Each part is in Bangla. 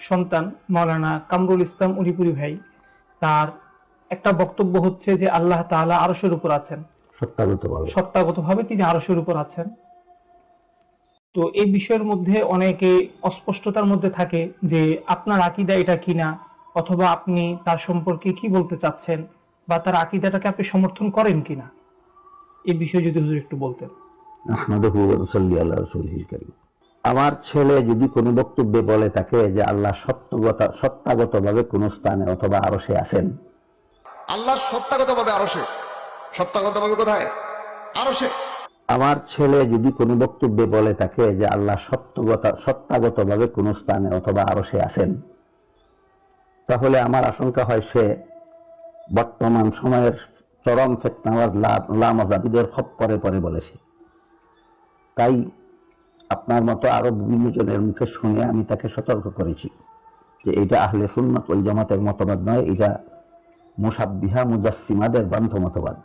সন্তান মাওলানা কামরুল ইসলাম উলিপুরি ভাই, তার একটা বক্তব্য হচ্ছে যে আল্লাহ তাআলা আরশের উপর আছেন, সত্তাগতভাবে তিনি আরশের উপর আছেন। তো এই বিষয়ের মধ্যে অনেকে অস্পষ্টতার মধ্যে থাকে যে আপনার আকীদা এটা কিনা, অথবা আপনি তার সম্পর্কে কি বলতে চাচ্ছেন, বা তার আকীদাটাকে আপনি সমর্থন করেন কিনা, এই বিষয়ে যদি হুজুর একটু বলতেন। আমার ছেলে যদি কোনো বক্তব্যে বলে থাকে যে আল্লাহ সত্তাগতভাবে কোন স্থানে অথবা আরশে আছেন, আল্লাহ সত্তাগতভাবে আরশে, সত্তাগতভাবে কোথায়? আরশে। আমার ছেলে যদি কোনো বক্তব্যে বলে থাকে যে আল্লাহ সত্তাগতভাবে কোন স্থানে অথবা আরশে আছেন, তাহলে আমার আশঙ্কা হয় সে বর্তমান সময়ের চরম ফিতনাওয়াজ লামাযাবিদের খপ্পরে পরে বলেছে। তাই আপনার মতো আরো বিভিন্ন জনের মুখে শুনে আমি তাকে সতর্ক করেছি যে এটা আহলে সুন্নাত ওয়াল জামাতের মতবাদ নয়, এটা মুশাব্বিহা মুজাসসিমাদের বান্ধ মতবাদ।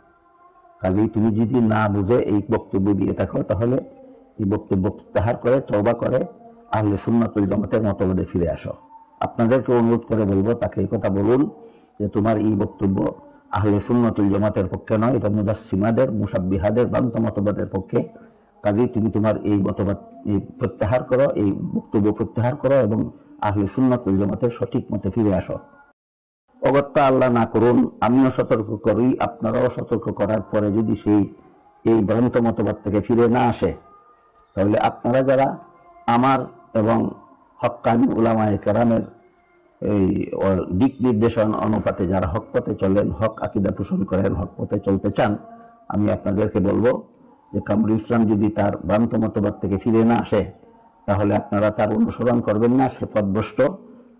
কাজেই তুমি যদি না বুঝে এই বক্তব্য দিয়ে থাকো, তাহলে এই বক্তব্য প্রত্যাহার করে তওবা করে আহলে সুন্নাত ওয়াল জামাতের মতবাদে ফিরে আসো। আপনাদেরকে অনুরোধ করে বলবো, তাকে এই কথা বলুন যে তোমার এই বক্তব্য আহলে সুন্নাত ওয়াল জামাতের পক্ষে নয়, এটা মুজাসসিমাদের মুশাব্বিহাদের বান্ধ মতবাদের পক্ষে। কাজেই তুমি তোমার এই মতবাদ প্রত্যাহার করো, এই বক্তব্য প্রত্যাহার করো এবং আহলে সুন্নাত ওয়াল জামাতের সঠিক মতে ফিরে আসো। অগত্যা আল্লাহ না করুন, আমিও সতর্ক করি, আপনারাও সতর্ক করার পরে যদি এই ভ্রান্ত মতবাদ থেকে ফিরে না আসে, তাহলে আপনারা যারা আমার এবং হক্কানি উলামায়ে কেরামের এই দিক নির্দেশন অনুপাতে যারা হক পথে চলেন, হক আকীদা পোষণ করেন, হক পথে চলতে চান, আমি আপনাদেরকে বলবো যে কামরুল ইসলাম যদি তার ভ্রান্ত মতবাদ থেকে ফিরে না আসে, তাহলে আপনারা তার অনুসরণ করবেন না, সে পথভ্রষ্ট।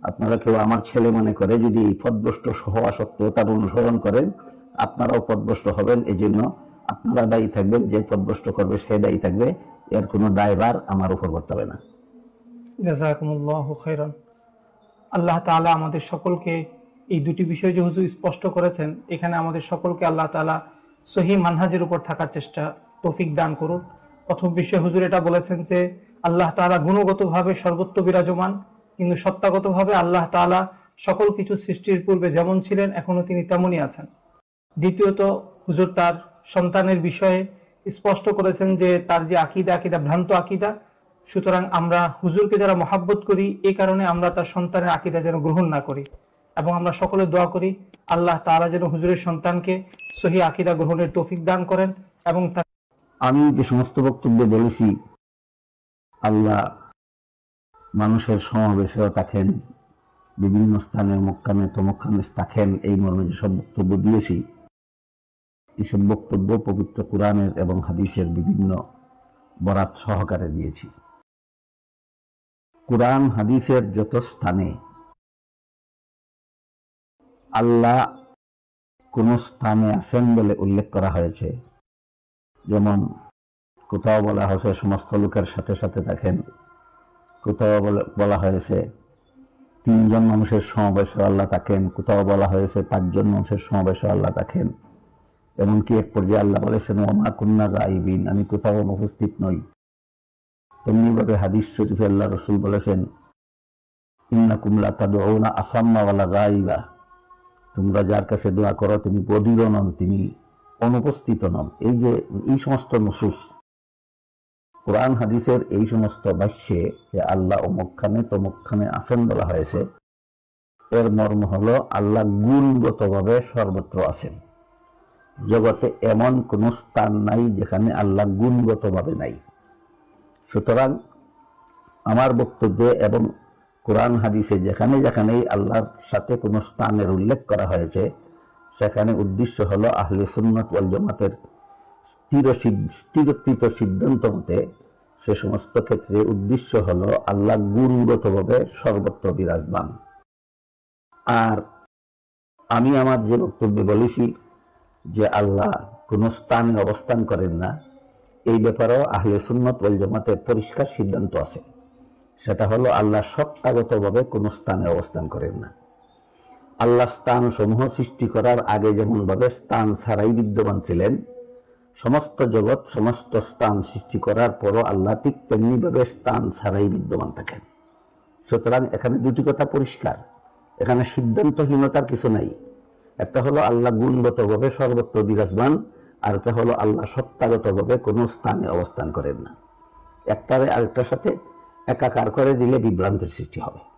আপনারা কেউ আমার ছেলে মনে করে যদি এই পথভ্রষ্ট হওয়া সত্ত্বেও তার অনুসরণ করেন, আপনারাও পথভ্রষ্ট হবেন। এই জন্য আপনারা দায়ী থাকবেন, যে পথভ্রষ্ট করবে সে দায়ী থাকবে, এর কোনো দায়ভার আমার উপর বর্তাবে না। জাযাকুমুল্লাহু খাইরান। আল্লাহ তাআলা আমাদের সকলকে এই দুটি বিষয় যে হুজুর স্পষ্ট করেছেন, এখানে আমাদের সকলকে আল্লাহ তাআলা সহিহ মানহাজের উপর থাকার চেষ্টা তৌফিক দান করুন। প্রথম বিষয় হুজুর এটা বলেছেন যে আল্লাহ তাআলা গুণগতভাবে সর্বত্র বিরাজমান, কিন্তু সত্তাগতভাবে আল্লাহ তাআলা সকল কিছু সৃষ্টির পূর্বে যেমন ছিলেন এখনো তিনি তেমনই আছেন। দ্বিতীয়ত হুজুর তার সন্তানের বিষয়ে স্পষ্ট করেছেন যে তার যে আকীদা ভ্রান্ত আকীদা, সুতরাং আমরা হুজুরকে যারা মহাব্বত করি এই কারণে আমরা তার সন্তানের আকীদা যেন গ্রহণ না করি, এবং আমরা সকলে দোয়া করি আল্লাহ তাআলা যেন হুজুরের সন্তানকে সহিহ আকীদা গ্রহণের তৌফিক দান করেন। এবং আমি যে সমস্ত বক্তব্য বলেছি, আল্লাহ মানুষের সমাবেশেও থাকেন, বিভিন্ন স্থানে মক্কামে তমক্কামে থাকেন, এই মর্মে যেসব বক্তব্য দিয়েছি, এইসব বক্তব্য পবিত্র কুরআনের এবং হাদিসের বিভিন্ন বরাত সহকারে দিয়েছি। কুরআন হাদিসের যত স্থানে আল্লাহ কোন স্থানে আছেন বলে উল্লেখ করা হয়েছে, যেমন কোথাও বলা হয়েছে সমস্ত লোকের সাথে সাথে থাকেন, কোথাও বলা হয়েছে 3 জন মানুষের সমাবেশে আল্লাহ থাকেন, কোথাও বলা হয়েছে 5 জন মানুষের সমাবেশে আল্লাহ থাকেন। এমনকি এক পর্যায়ে আল্লাহ বলেছেন ওমা কুন্না গায়িবিন, আমি কোথাও অনুপস্থিত নই। তেমনিভাবে হাদিস শরীফে আল্লাহ রাসূল বলেছেন ইন্নাকুম লা তাদউনা আসাম্মা ওয়ালা গায়িবা, তোমরা যার কাছে দোয়া করো তিনি বধির নন, তিনি অনুপস্থিত নন। এই যে এই সমস্ত নুসুস কোরআন হাদিসের এই সমস্ত ভাষ্যে যে আল্লাহ অমুকখানে তমুকখানে আছেন বলা হয়েছে, এর মর্ম হলো আল্লাহ গুণগতভাবে সর্বত্র আছেন। জগতে এমন কোন স্থান নাই যেখানে আল্লাহ গুণগতভাবে নাই। সুতরাং আমার বক্তব্যে এবং কোরআন হাদিসে যেখানে যেখানেই আল্লাহর সাথে কোন স্থানের উল্লেখ করা হয়েছে, সেখানে উদ্দেশ্য হলো আহলে সুন্নাত ওয়াল জামাতের স্থিরকৃত সিদ্ধান্ত মতে সে সমস্ত ক্ষেত্রে উদ্দেশ্য হলো আল্লাহ গুণগতভাবে সর্বত্র বিরাজমান। আর আমি আমার যে বক্তব্যে বলেছি যে আল্লাহ কোন স্থানে অবস্থান করেন না, এই ব্যাপারেও আহলে সুন্নাত ওয়াল জামাতের পরিষ্কার সিদ্ধান্ত আছে। সেটা হলো আল্লাহ সত্তাগতভাবে কোন স্থানে অবস্থান করেন না। আল্লাহ স্থান সমূহ সৃষ্টি করার আগে যেমন ভাবে স্থান ছাড়াই বিদ্যমান ছিলেন, সমস্ত জগৎ সমস্ত স্থান সৃষ্টি করার পরও আল্লাহ ঠিক তেমনি ভাবে স্থান ছাড়াই বিদ্যমান থাকেন। সুতরাং এখানে দুটি কথা পরিষ্কার, এখানে সিদ্ধান্তহীনতার কিছু নাই। একটা হলো আল্লাহ গুণগতভাবে সর্বত্র বিরাজমান, আর একটা হলো আল্লাহ সত্তাগতভাবে কোনো স্থানে অবস্থান করেন না। একটারে আরেকটার সাথে একাকার করে দিলে বিভ্রান্তির সৃষ্টি হবে।